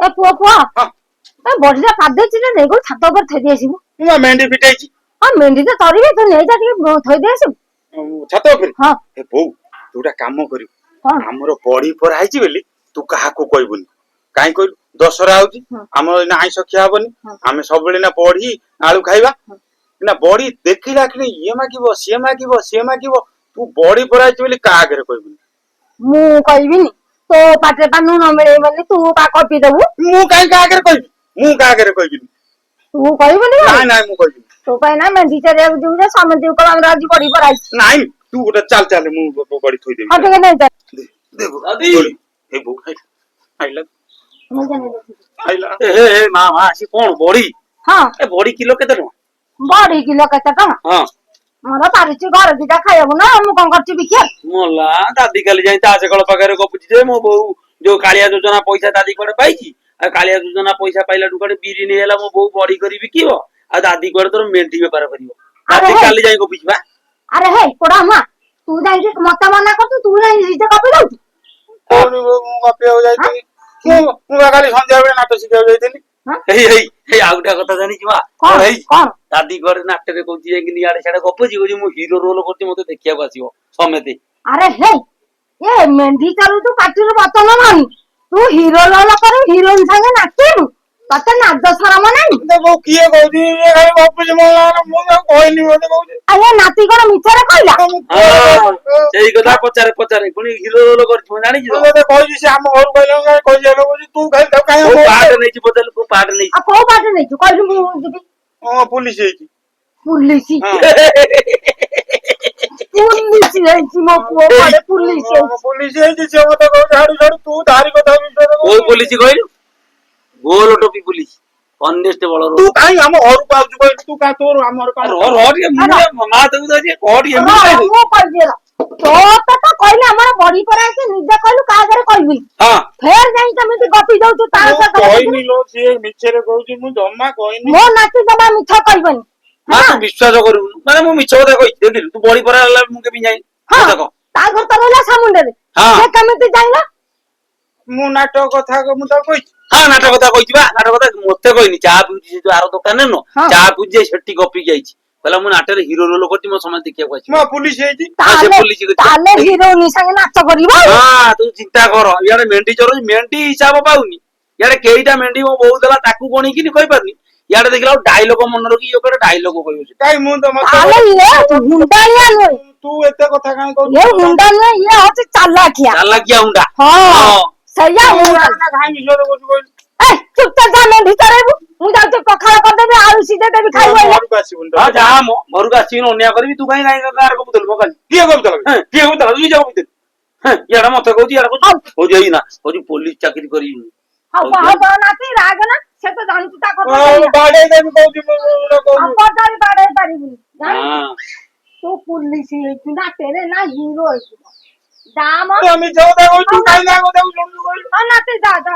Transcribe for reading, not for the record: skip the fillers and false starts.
ଏ ପୁଅ ପୁଅ ଏ ବଢିଟା ପାଦେଇଛି ଯେ ନେଇଗଲୁ ଛାତ ଉପରେ ଥୋଇ ଦେଇ ଆସିବୁ। ମୁଁ ମେଣ୍ଡି ଫିଟେଇଛି। ହଁ ମେଣ୍ଡି ତ ତରିବେ ତୁ ନେଇଯା ଟିକେ ଥୋଇ ଦେଇ ଆସିବୁ। ଛାତ ଉପରେ? ହଁ। ଏ ବୋଉ ତୁ ଗୋଟେ କାମ କରିବୁ, କଣ? ଆମର ବଢି ପରା ହେଇଛି ବୋଲି ତୁ କାହାକୁ କହିବୁନି। କାହିଁ କହିଲୁ ଦଶହରା ହଉଛି, ଆମର ଏଇନା ଆଇଁଷ ଖିଆ ହବନି। ଆମେ ସବୁବେଳେ ନା ବଢି ଆଳୁ ଖାଇବା ନା, ବଢି ଦେଖିଲା କି ଇଏ ମାଗିବ ସିଏ ମାଗିବ ସିଏ ମାଗିବ, ତୁ ବଢି ପରା ହେଇଛି ବୋଲି କାହା ଆଗରେ କହିବୁନି। ମୁଁ କହିବିନି ତୋ ପାଟିରେ ପା ଲୁଣ ମିଳେଇବନି ତୁ ପା କପି ଦବୁ। ମୁଁ କାହିଁ କାହା ଆଗରେ କହିବି? ମୁଁ କାହା ଆଗରେ କହିବିନି। ତୁ କହିବୁନି? ନାଇଁ ନାଇଁ ମୁଁ କହିବିନି। ତୋ ପାଇଁ ନା ମେଣ୍ଡି ଚରିବାକୁ ଯିବୁ ଯେ ସମସ୍ତଙ୍କୁ କହିବୁ ଆମର ଆଜି ବଢି ପରା ହେଇଛି। ନାଇଁ ତୁ ଗୋଟେ ଚାଲ ଚାଲ ମୁଁ ବଢି ଥୋଇଦେବି। ହଁ ଟିକେ ନେଇଯା। ଏ ବୋଉ ଆଇଲା ଆଇଲା। ଏ ମା ଆସି କଣ ବଢି? ହଁ ଏ ବଢି କିଲୋ କେତେ ଟଙ୍କା? ବଢି କିଲୋ କେତେ ଟଙ୍କା? ହଁ ମୋର ପାରିଛି ଘର ଦିଟା ଖାଇବାକୁ ନା, ମୁଁ କଣ କରୁଛି ବିକିଆ? ମଲା ଦାଦି କାଲି ଯାଇ ତାସ କଳ ପାଖରେ ଗପୁଛି ଯେ ମୋ ବୋଉ ଯୋଉ କାଳିଆ ଯୋଜନା ପଇସା ଦାଦି କୁଆଡେ ପାଇଛି, ଆଉ କାଳିଆ ଯୋଜନା ପଇସା ପାଇଲାଠୁ କୁଆଡେ ବିରି ନେଇଗଲା ମୋ ବୋଉ ବଢି କରି ବିକିବ, ଆଉ ଦାଦି କୁଆଡେ ତୋର ମେଣ୍ଢି ବେପାର କରିବ। ଦାଦି କାଲି ଯାଇ ଗପୁଛି ବା। ଆରେ ହେ ପୋଡା ମା, ତୁ ଯାଇକି ମତେ ମନା କରୁଛୁ, ତୁ ଯାଇ ନିଜେ ଗପି ଦଉଛୁ। କୋଉଠି ମୁଁ ଗପିବାକୁ ଯାଇଥିଲି? ମୁଁ ବା କାଲି ସନ୍ଧ୍ୟା ବେଳେ ନାଟ ଶିଖିବାକୁ ଯାଇଥିଲି। ହେଇ ଆଉ ଗୋଟେ କଥା ଜାଣିଛୁ ମା? କଣ ହେଇଛି? ଦାଦି ଘରେ ନାଟରେ କହୁଛି ଯାଇକି ଇଆଡେ ସିଆଡେ ଗପୁଛି, କହୁଛି ମୁଁ ହିରୋ ରୋଲ କରୁଛି, ମତେ ଦେଖିବାକୁ ଆସିବ ସମେତେ। ଆରେ ହେ ଏ ମେଣ୍ଢି ଚାଲୁଛୁ ପାଟିରୁ ବତନ ମାରୁ, ତୁ ହିରୋ ରୋଲ କରୁ ହିରୋଇନ ସାଙ୍ଗେ ନାଚିବୁ, ତତେ ନାଦ ଶରମ ନାହିଁ? କିଏ କହୁଛି? ଗପୁଛି ମୁଁ କହିନି ମତେ କହୁଛି। ଆରେ ନାତି କଣ ମିଛରେ କହିଲା? ସେଇ କଥା ପଚାରେ ପଚାରେ, ପୁଣି ହିରୋ ରୋଲ କରିଛି ମୁଁ ଜାଣିଛୁ? କହିଛି ସେ ଆମ ଘରକୁ କହିଲା କହିଛି ତୁ କୋଉ ପାର୍ଟ ନେଇଛି ପଚାରିଲୁ? କୋଉ ପାର୍ଟ ନେଇଛି? ଆଉ କୋଉ ପାର୍ଟ ନେଇଛୁ କହିଲୁ ମୁଁ ଯିବି। ହଁ ପୁଲିସ ହେଇଛି। ପୁଲିସ? ପୁଲିସ ହେଇଛି ମୋ ପୁଅ ଘରେ ପୁଲିସ ହେଇଛି। ପୁଲିସ ହେଇଛି ସେ ମତେ କହୁଛି ଝାଡୁ ଝାଡୁ ତୁ ଧାରି କଥା ବିଷୟରେ କୋଉ ପୁଲିସ କହିଲୁ? ଗୋଲ ଟୋପି ପୁଲିସ କନେଷ୍ଟବଳ। ତୁ କାଇଁ ଆମ ଘରକୁ ଆଉଛୁ କହିଲୁ? ତୁ କାଇଁ ତୋର ଆମର କାମ ମୁଁ କହିବି ତୋତେ ତ କହିଲି ଆମର ବଢି ପରା ହେଇଛି, ନିଜେ କହିଲୁ କାହା ଆଗରେ କହିବି? ଫେର ଯାଇ କେମିତି ଗପି ଦଉଛୁ ତା ସହିତ? କହିନି ଲୋ, ସିଏ ମିଛରେ କହୁଛି, ମୁଁ ଜମା କହିନି। ମୋ ନାତି ଜମା ମିଛ କହିବନି। ତୁ ବିଶ୍ୱାସ କରିବୁନୁ, ମାନେ ମୁଁ ମିଛ କଥା କହିଛି। ଦେଖିଲୁ ତୁ ବଢି ପରା ହେଲା ମୁଁ କେମିତି ଯାଇ? ତା ଘର ତ ରହିଲା ସାମୁଣ୍ଡରେ, ସେ କେମିତି ଯାଇଲା? ମୁଁ ନାଟକ କଥା ମୁଁ ତାକୁ କହିଛି। ହଁ ନାଟକ କଥା କହିଛି ବା। ନାଟକ କଥା ମତେ କହିନି। ଚା ପିଉଛି ସେ ଯୋଉ ଆର ଦୋକାନରେ ନୁହଁ, ଚା ପିଉଛି ସେଠି ଗପିକି ଯାଇଛି। କହିଲା ମୁଁ ନାଟରେ ହିରୋ ରୋଲ କରିଛି, ମୋ ସମସ୍ତେ ଦେଖିବାକୁ ଆସିବ। ପୁଲିସ ହେଇଛି। ତାହେଲେ ହିରୋଇନ ସାଙ୍ଗେ ନାଚ କରିବ? ହଁ ତୁ ଚିନ୍ତା କର, ଇଆଡେ ମେଣ୍ଢି ଚରୁଛି, ମେଣ୍ଢି ହିସାବ ପାଉନି। ଇଆଡେ କେଇଟା ମେଣ୍ଢି ମୋ ବୋଉ ଦେଲା ତାକୁ ଗଣିକିନି କହିପାରୁନି। ଇଆଡେ ଦେଖିଲା ଡାଇଲଗ ମନେ ରଖି ଇଏ ଗୋଟେ ଡାଇଲଗ କହିବ। କାଇଁ ମୁଁ ତ ତୁ ଏତେ କଥା କାଇଁ କହୁଛୁ? ଇଏ ହୁଣ୍ଡା ନୁହେଁ, ଇଏ ହଉଛି ଚାଲାକିଆ। ଚାଲାକିଆ ହୁଣ୍ଡା। ହଁ ସେଇଆ ଚୁପଚାପ ଯା ମେଣ୍ଢି ଚରେଇବୁ। ମୁଁ ଯାଉଛି ପଖାଳ କରିଦେବି, ଆଳୁ ସିଝେଇ ଦେବି ଖାଇବୁ। ଘରକୁ ଆସିବୁନି। ହଁ ଯା ମ ଘରକୁ ଆସିକି ଅନ୍ୟା କରିବି। ତୁ କାଇଁ ଗାଁରେ କହୁଥିଲୁ କାଲି? କିଏ କହୁଥିଲା? କିଏ କହୁଥିଲା? ତୁ ନିଜେ କହୁଥିଲୁ। ଇଆଡେ ମତେ କହୁଛି, ଇଆଡେ କହୁଛି ଏଇନା କହୁଛି ପୋଲିସ ଚାକିରି କରିବି। ନାତି ରାଗ ନା, ସେ ତ ଜାଣିଛୁ ତା କଥା। ବାଡେଇ ଦେବି କହୁଛି ବାଡେଇ ପାରିବୁନି, ତୁ ପୁଲିସ ହେଇଛୁ ନାଟରେ ନା ହିରୋ ହେଇଛୁ? ନାତି ଯା ଯା।